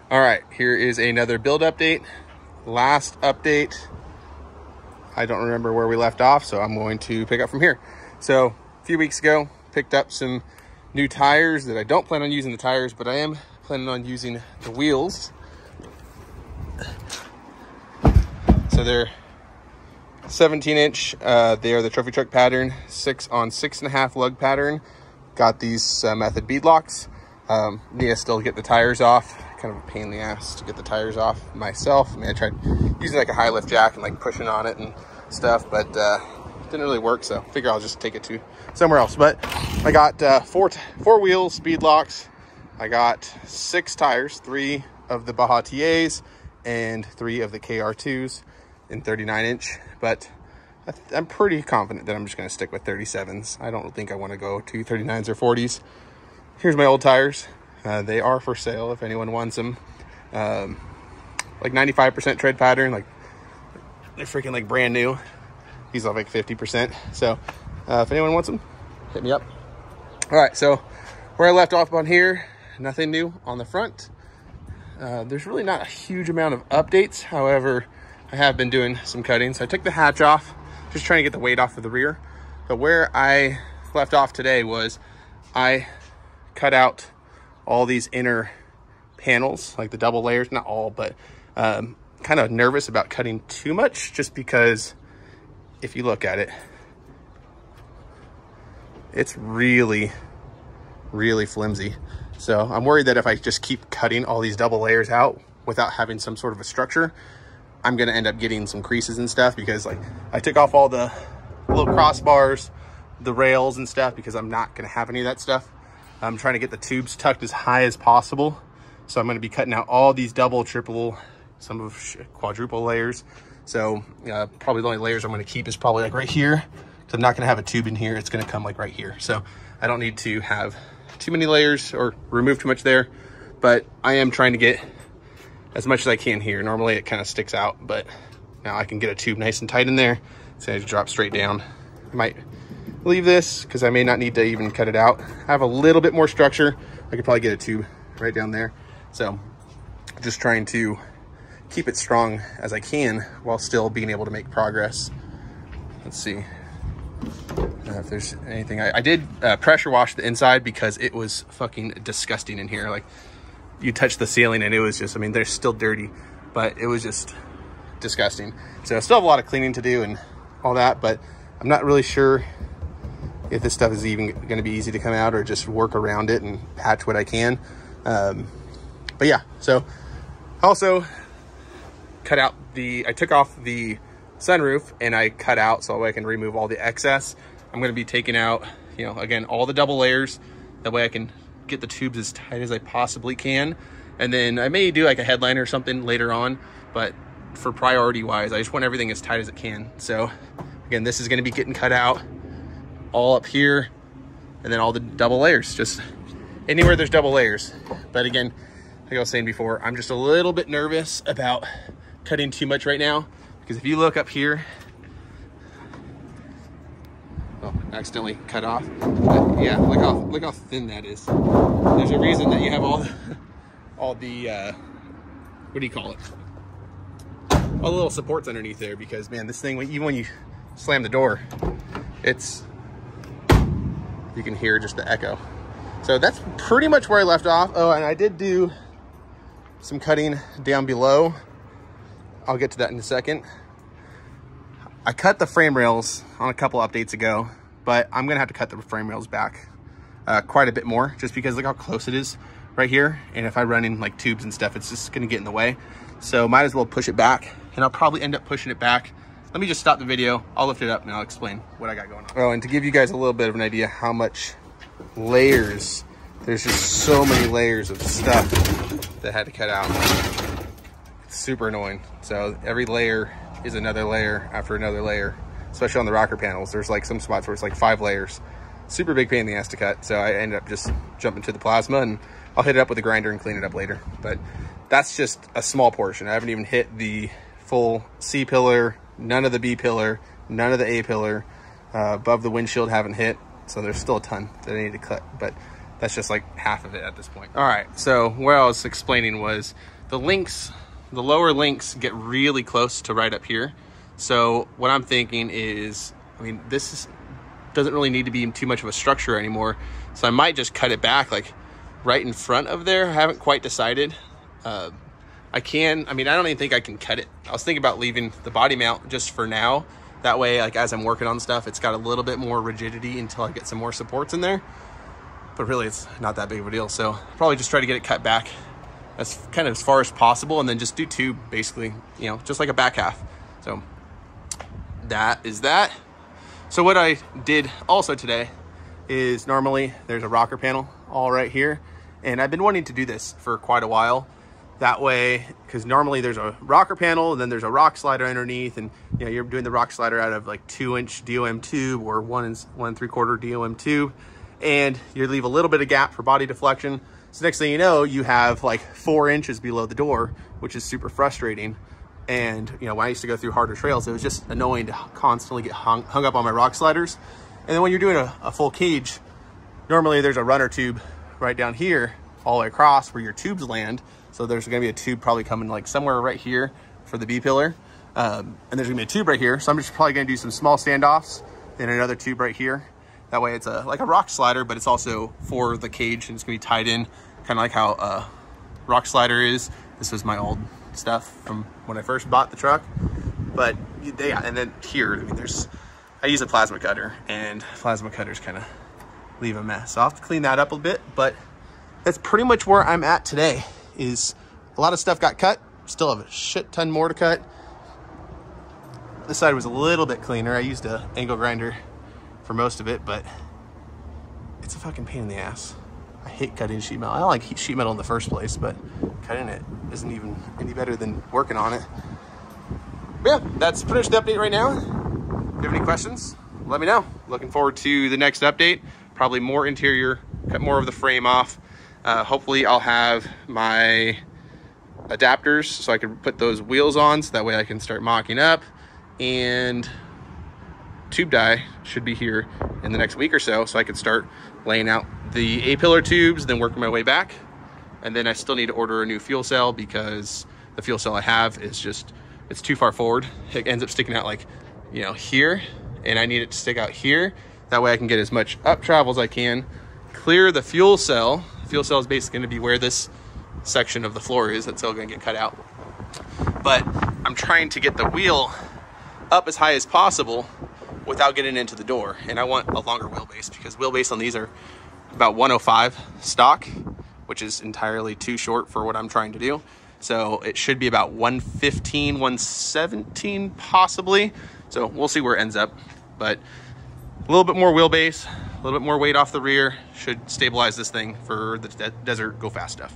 All right, here is another build update. Last update, I don't remember where we left off, so I'm going to pick up from here. So a few weeks ago, picked up some new tires that I don't plan on using the tires, but I am planning on using the wheels. So they're 17-inch. They are the trophy truck pattern, 6 on 6.5 lug pattern. Got these method bead locks. Need to still get the tires off. Kind of a pain in the ass to get the tires off myself. I mean, I tried using like a high lift jack and like pushing on it and stuff, but didn't really work. So figure I'll just take it to somewhere else. But I got four wheels, speed locks. I got 6 tires, 3 of the Baja TAs and 3 of the KR2s in 39-inch. But I'm pretty confident that I'm just going to stick with 37s. I don't think I want to go to 39s or 40s. Here's my old tires. They are for sale if anyone wants them. Like 95% tread pattern, like they're freaking like brand new. These are like 50%. So if anyone wants them, hit me up. All right, so where I left off on here, nothing new on the front. There's really not a huge amount of updates. However, I have been doing some cutting. So I took the hatch off, just trying to get the weight off of the rear. But where I left off today was I cut out all these inner panels, like the double layers, not all, but kind of nervous about cutting too much, just because if you look at it, it's really, really flimsy. So I'm worried that if I just keep cutting all these double layers out without having some sort of a structure, I'm gonna end up getting some creases and stuff, because like I took off all the little crossbars, the rails and stuff, because I'm not gonna have any of that stuff. I'm trying to get the tubes tucked as high as possible. So I'm going to be cutting out all these double, triple, some of quadruple layers. So probably the only layers I'm going to keep is probably like right here. So I'm not going to have a tube in here. It's going to come like right here. So I don't need to have too many layers or remove too much there. But I am trying to get as much as I can here. Normally it kind of sticks out, but now I can get a tube nice and tight in there. So I just drop straight down. I might leave this because I may not need to even cut it out. I have a little bit more structure. I could probably get a tube right down there. So just trying to keep it strong as I can while still being able to make progress. Let's see if there's anything. I did pressure wash the inside because it was fucking disgusting in here. Like you touch the ceiling and it was just, I mean, they're still dirty, but it was just disgusting. So I still have a lot of cleaning to do and all that, but I'm not really sure if this stuff is even going to be easy to come out or just work around it and patch what I can. But yeah, so also cut out I took off the sunroof and I cut out so I can remove all the excess. I'm going to be taking out, you know, again, all the double layers. That way I can get the tubes as tight as I possibly can. And then I may do like a headliner or something later on, but for priority wise, I just want everything as tight as it can. So again, this is going to be getting cut out all up here, and then all the double layers, just anywhere there's double layers. But again, like I was saying before, I'm just a little bit nervous about cutting too much right now, because if you look up here, oh, accidentally cut off. But yeah, look how thin that is. There's a reason that you have all the what do you call it? All the little supports underneath there, because man, this thing, even when you slam the door, you can hear just the echo. So that's pretty much where I left off. Oh, and I did do some cutting down below. I'll get to that in a second. I cut the frame rails on a couple updates ago, but I'm gonna have to cut the frame rails back quite a bit more, just because look how close it is right here. And if I run in like tubes and stuff, it's just gonna get in the way. So might as well push it back, and I'll probably end up pushing it back. Let me just stop the video. I'll lift it up and I'll explain what I got going on. Oh, and to give you guys a little bit of an idea how much layers, there's just so many layers of stuff that I had to cut out. It's super annoying. So every layer is another layer after another layer, especially on the rocker panels. There's like some spots where it's like 5 layers. Super big pain in the ass to cut. So I ended up just jumping to the plasma, and I'll hit it up with a grinder and clean it up later. But that's just a small portion. I haven't even hit the full C pillar, none of the B pillar, none of the A pillar, above the windshield haven't hit. So there's still a ton that I need to cut, but that's just like half of it at this point. All right, so what I was explaining was the links, the lower links get really close to right up here. So what I'm thinking is, I mean, doesn't really need to be too much of a structure anymore. So I might just cut it back like right in front of there. I haven't quite decided. I don't even think I can cut it. I was thinking about leaving the body mount just for now. That way, like as I'm working on stuff, it's got a little bit more rigidity until I get some more supports in there. But really, it's not that big of a deal. So I'll probably just try to get it cut back as kind of as far as possible, and then just do tube basically, you know, just like a back half. So that is that. So what I did also today is, normally there's a rocker panel all right here, and I've been wanting to do this for quite a while. That way, because normally there's a rocker panel and then there's a rock slider underneath, and you know, you're doing the rock slider out of like 2-inch DOM tube or 1 3/4 DOM tube, and you leave a little bit of gap for body deflection. So next thing you know, you have like 4 inches below the door, which is super frustrating. And you know, when I used to go through harder trails, it was just annoying to constantly get hung up on my rock sliders. And then when you're doing a full cage, normally there's a runner tube right down here all the way across where your tubes land. So there's gonna be a tube probably coming like somewhere right here for the B pillar. And there's gonna be a tube right here. So I'm just probably gonna do some small standoffs and another tube right here. That way it's like a rock slider, but it's also for the cage, and it's gonna be tied in kind of like how a rock slider is. This was my old stuff from when I first bought the truck. But yeah, and then here, I mean, I use a plasma cutter, and plasma cutters kind of leave a mess. So I'll have to clean that up a bit, but that's pretty much where I'm at today. Is a lot of stuff got cut, still have a shit ton more to cut. This side was a little bit cleaner. I used a angle grinder for most of it, but it's a fucking pain in the ass. I hate cutting sheet metal. I don't like sheet metal in the first place, but cutting it isn't even any better than working on it. But yeah, that's pretty much the update right now. If you have any questions, let me know. Looking forward to the next update. Probably more interior, cut more of the frame off. Hopefully I'll have my adapters so I can put those wheels on, so that way I can start mocking up. And tube die should be here in the next week or so I can start laying out the A-pillar tubes, then working my way back. And then I still need to order a new fuel cell, because the fuel cell I have is just, it's too far forward. It ends up sticking out like, you know, here, and I need it to stick out here. That way I can get as much up travel as I can, clear the fuel cell. The fuel cell is basically gonna be where this section of the floor is. That's all gonna get cut out. But I'm trying to get the wheel up as high as possible without getting into the door. And I want a longer wheelbase, because wheelbase on these are about 105 stock, which is entirely too short for what I'm trying to do. So it should be about 115, 117 possibly. So we'll see where it ends up. But a little bit more wheelbase, a little bit more weight off the rear should stabilize this thing for the desert go fast stuff.